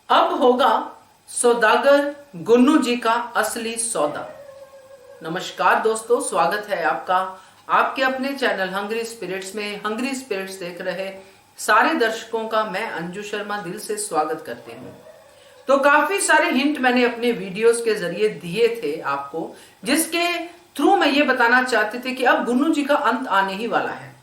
अब होगा सौदागर गुन्नू जी का असली सौदा। नमस्कार दोस्तों, स्वागत है आपका आपके अपने चैनल हंग्री स्पिरिट्स में। हंग्री स्पिरिट्स देख रहे सारे दर्शकों का मैं अंजू शर्मा दिल से स्वागत करती हूँ। तो काफी सारे हिंट मैंने अपने वीडियोस के जरिए दिए थे आपको, जिसके थ्रू मैं ये बताना चाहती थी कि अब गुन्नू जी का अंत आने ही वाला है।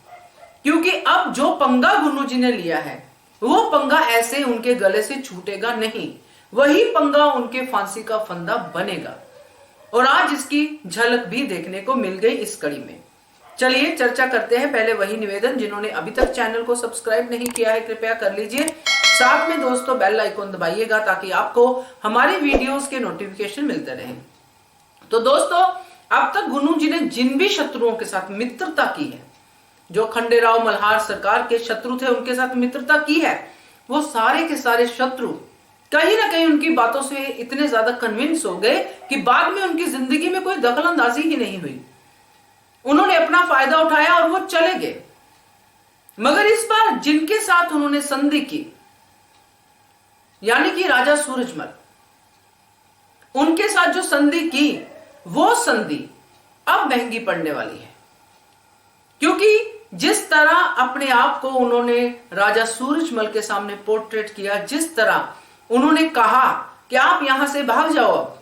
क्योंकि अब जो पंगा गुन्नू जी ने लिया है वो पंगा ऐसे उनके गले से छूटेगा नहीं, वही पंगा उनके फांसी का फंदा बनेगा। और आज इसकी झलक भी देखने को मिल गई इस कड़ी में। चलिए चर्चा करते हैं। पहले वही निवेदन, जिन्होंने अभी तक चैनल को सब्सक्राइब नहीं किया है कृपया कर लीजिए। साथ में दोस्तों बेल आइकन दबाइएगा ताकि आपको हमारी वीडियोस के नोटिफिकेशन मिलते रहें। तो दोस्तों, अब तक गुन्नू जी ने जिन भी शत्रुओं के साथ मित्रता की है, जो खंडेराव मल्हार सरकार के शत्रु थे उनके साथ मित्रता की है, वो सारे के सारे शत्रु कहीं ना कहीं उनकी बातों से इतने ज्यादा कन्विंस हो गए कि बाद में उनकी जिंदगी में कोई दखलंदाजी ही नहीं हुई। उन्होंने अपना फायदा उठाया और वो चले गए। मगर इस बार जिनके साथ उन्होंने संधि की, यानी कि राजा सूरजमल, उनके साथ जो संधि की वो संधि अब महंगी पड़ने वाली है। क्योंकि जिस तरह अपने आप को उन्होंने राजा सूरजमल के सामने पोर्ट्रेट किया, जिस तरह उन्होंने कहा कि आप यहां से भाग जाओ, अब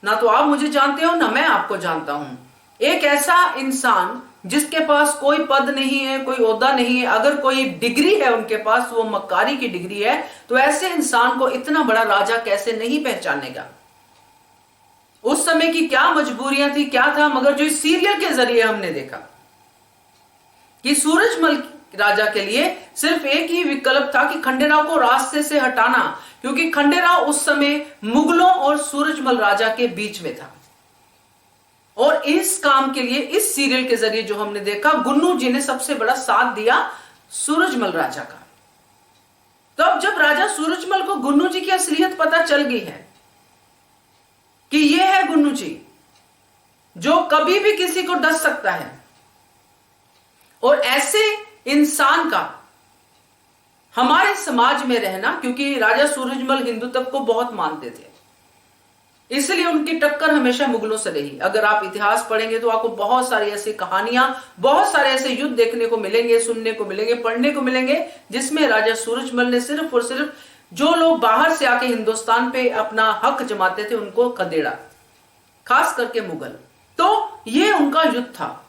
ना तो आप मुझे जानते हो ना मैं आपको जानता हूं। एक ऐसा इंसान जिसके पास कोई पद नहीं है, कोई ओहदा नहीं है, अगर कोई डिग्री है उनके पास वो मक्कारी की डिग्री है, तो ऐसे इंसान को इतना बड़ा राजा कैसे नहीं पहचानेगा। उस समय की क्या मजबूरियां थी, क्या था, मगर जो इस सीरियल के जरिए हमने देखा कि सूरजमल राजा के लिए सिर्फ एक ही विकल्प था कि खंडेराव को रास्ते से हटाना, क्योंकि खंडेराव उस समय मुगलों और सूरजमल राजा के बीच में था। और इस काम के लिए इस सीरियल के जरिए जो हमने देखा, गुन्नू जी ने सबसे बड़ा साथ दिया सूरजमल राजा का। तो अब जब राजा सूरजमल को गुन्नू जी की असलियत पता चल गई है कि ये है गुन्नू जी जो कभी भी किसी को डस सकता है, और ऐसे इंसान का हमारे समाज में रहना, क्योंकि राजा सूरजमल हिंदुत्व को बहुत मानते थे, इसलिए उनकी टक्कर हमेशा मुगलों से रही। अगर आप इतिहास पढ़ेंगे तो आपको बहुत सारी ऐसी कहानियां, बहुत सारे ऐसे युद्ध देखने को मिलेंगे, सुनने को मिलेंगे, पढ़ने को मिलेंगे, जिसमें राजा सूरजमल ने सिर्फ और सिर्फ जो लोग बाहर से आके हिंदुस्तान पे अपना हक जमाते थे उनको खदेड़ा, खास करके मुगल। तो ये उनका युद्ध था।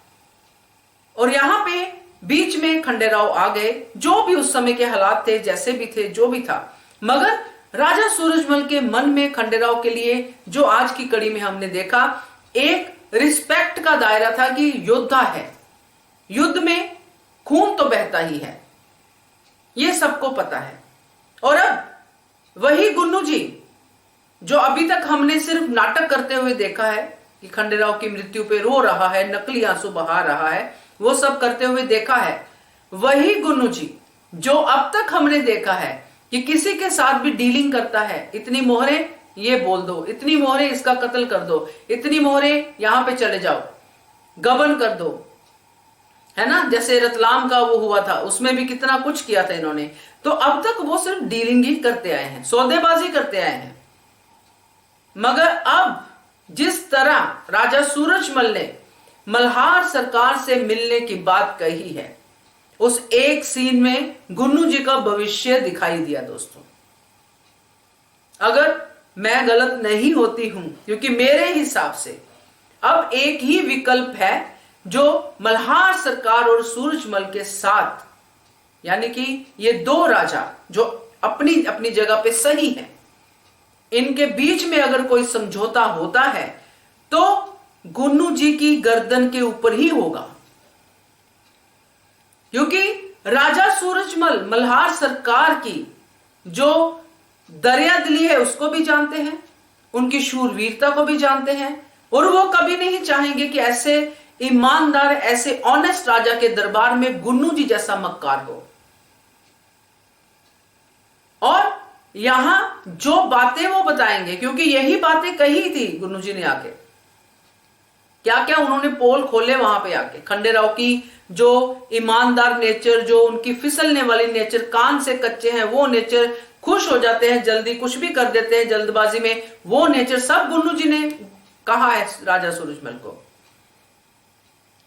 और यहां पे बीच में खंडेराव आ गए, जो भी उस समय के हालात थे, जैसे भी थे, जो भी था। मगर राजा सूरजमल के मन में खंडेराव के लिए, जो आज की कड़ी में हमने देखा, एक रिस्पेक्ट का दायरा था कि योद्धा है, युद्ध में खून तो बहता ही है, ये सबको पता है। और अब वही गुन्नू जी जो अभी तक हमने सिर्फ नाटक करते हुए देखा है कि खंडेराव की मृत्यु पे रो रहा है, नकली आंसू बहा रहा है, वो सब करते हुए देखा है, वही गुन्नू जी जो अब तक हमने देखा है कि किसी के साथ भी डीलिंग करता है, इतनी मोहरें ये बोल दो, इतनी मोहरें इसका कत्ल कर दो, इतनी मोहरें यहां पे चले जाओ, गबन कर दो, है ना। जैसे रतलाम का वो हुआ था, उसमें भी कितना कुछ किया था इन्होंने। तो अब तक वो सिर्फ डीलिंग ही करते आए हैं, सौदेबाजी करते आए हैं। मगर अब जिस तरह राजा सूरजमल ने मल्हार सरकार से मिलने की बात कही है, उस एक सीन में गुन्नू जी का भविष्य दिखाई दिया दोस्तों। अगर मैं गलत नहीं होती हूं, क्योंकि मेरे हिसाब से अब एक ही विकल्प है जो मल्हार सरकार और सूरजमल के साथ, यानी कि ये दो राजा जो अपनी अपनी जगह पे सही हैं, इनके बीच में अगर कोई समझौता होता है तो गुन्नू जी की गर्दन के ऊपर ही होगा। क्योंकि राजा सूरजमल मल्हार सरकार की जो दरियादिली है उसको भी जानते हैं, उनकी शूरवीरता को भी जानते हैं, और वो कभी नहीं चाहेंगे कि ऐसे ईमानदार, ऐसे ऑनेस्ट राजा के दरबार में गुन्नू जी जैसा मक्कार हो। और यहां जो बातें वो बताएंगे, क्योंकि यही बातें कही थी गुन्नू जी ने आके, क्या क्या उन्होंने पोल खोले वहां पे आके। खंडेराव की जो ईमानदार नेचर, जो उनकी फिसलने वाली नेचर, कान से कच्चे हैं वो नेचर, खुश हो जाते हैं, जल्दी कुछ भी कर देते हैं जल्दबाजी में, वो नेचर सब गुन्नू जी ने कहा है राजा सूरजमल को।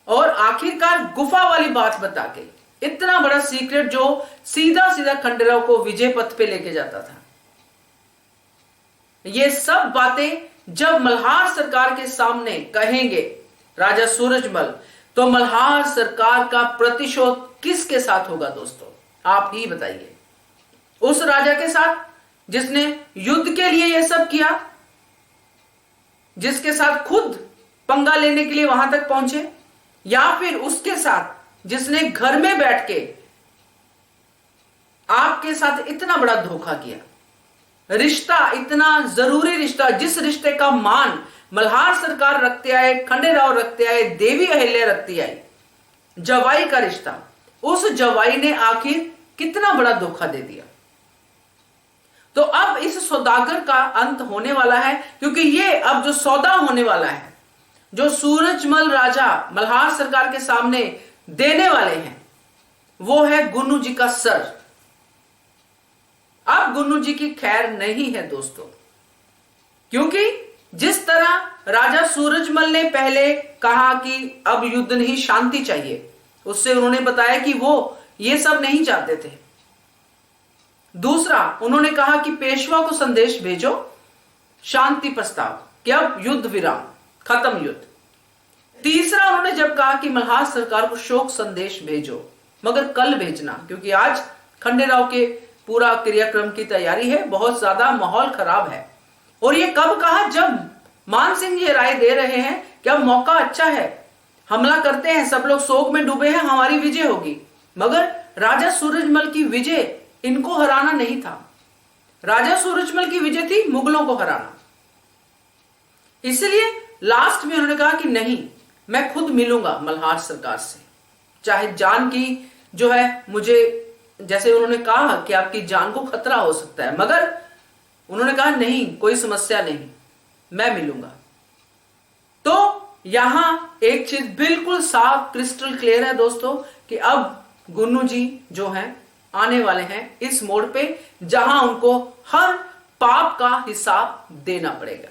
और आखिरकार गुफा वाली बात बता के, इतना बड़ा सीक्रेट जो सीधा सीधा खंडेराव को विजय पथ पे लेके जाता था, ये सब बातें जब मल्हार सरकार के सामने कहेंगे राजा सूरजमल, तो मल्हार सरकार का प्रतिशोध किसके साथ होगा दोस्तों, आप ही बताइए। उस राजा के साथ जिसने युद्ध के लिए यह सब किया, जिसके साथ खुद पंगा लेने के लिए वहां तक पहुंचे, या फिर उसके साथ जिसने घर में बैठ के आपके साथ इतना बड़ा धोखा किया। रिश्ता, इतना जरूरी रिश्ता, जिस रिश्ते का मान मल्हार सरकार रखते आए, खंडेराव रखते आए, देवी अहिल्या रखती आई, जवाई का रिश्ता, उस जवाई ने आखिर कितना बड़ा धोखा दे दिया। तो अब इस सौदागर का अंत होने वाला है, क्योंकि ये अब जो सौदा होने वाला है, जो सूरजमल राजा मल्हार सरकार के सामने देने वाले हैं, वो है गुन्नू जी का सर। अब गुन्नू जी की खैर नहीं है दोस्तों, क्योंकि जिस तरह राजा सूरजमल ने पहले कहा कि अब युद्ध नहीं, शांति चाहिए, उससे उन्होंने बताया कि वो ये सब नहीं चाहते थे। दूसरा, उन्होंने कहा कि पेशवा को संदेश भेजो, शांति प्रस्ताव, कि अब युद्ध विराम, खत्म युद्ध। तीसरा, उन्होंने जब कहा कि मल्हार सरकार को शोक संदेश भेजो, मगर कल भेजना, क्योंकि आज खंडेराव के पूरा क्रियाक्रम की तैयारी है, बहुत ज्यादा माहौल खराब है। और ये कब कहा, जब मान सिंह ये राय दे रहे हैं कि अब मौका अच्छा है, हमला करते हैं, सब लोग शोक में डूबे हैं, हमारी विजय होगी। मगर राजा सूरजमल की विजय इनको हराना नहीं था, राजा सूरजमल की विजय थी मुगलों को हराना। इसलिए लास्ट में उन्होंने कहा कि नहीं, मैं खुद मिलूंगा मल्हार सरकार से, चाहे जान की जो है मुझे, जैसे उन्होंने कहा कि आपकी जान को खतरा हो सकता है, मगर उन्होंने कहा नहीं, कोई समस्या नहीं, मैं मिलूंगा। तो यहां एक चीज बिल्कुल साफ क्रिस्टल क्लियर है दोस्तों, कि अब गुन्नू जी जो हैं आने वाले हैं इस मोड़ पे, जहां उनको हर पाप का हिसाब देना पड़ेगा।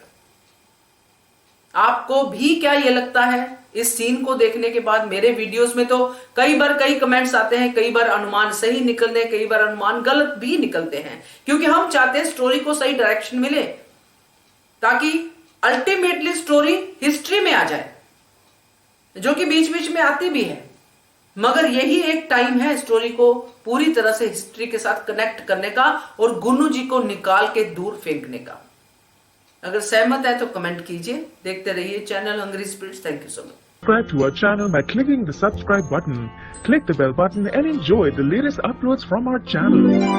आपको भी क्या ये लगता है इस सीन को देखने के बाद? मेरे वीडियोस में तो कई बार कई कमेंट्स आते हैं, कई बार अनुमान सही निकलते हैं, कई बार अनुमान गलत भी निकलते हैं, क्योंकि हम चाहते हैं स्टोरी को सही डायरेक्शन मिले, ताकि अल्टीमेटली स्टोरी हिस्ट्री में आ जाए, जो कि बीच बीच में आती भी है। मगर यही एक टाइम है स्टोरी को पूरी तरह से हिस्ट्री के साथ कनेक्ट करने का और गुन्नू जी को निकाल के दूर फेंकने का। अगर सहमत है तो कमेंट कीजिए। देखते रहिए channel Hungry Spirits. Thank you so much. Subscribe to our channel by clicking the subscribe button. Click the bell button and enjoy the latest uploads from our channel.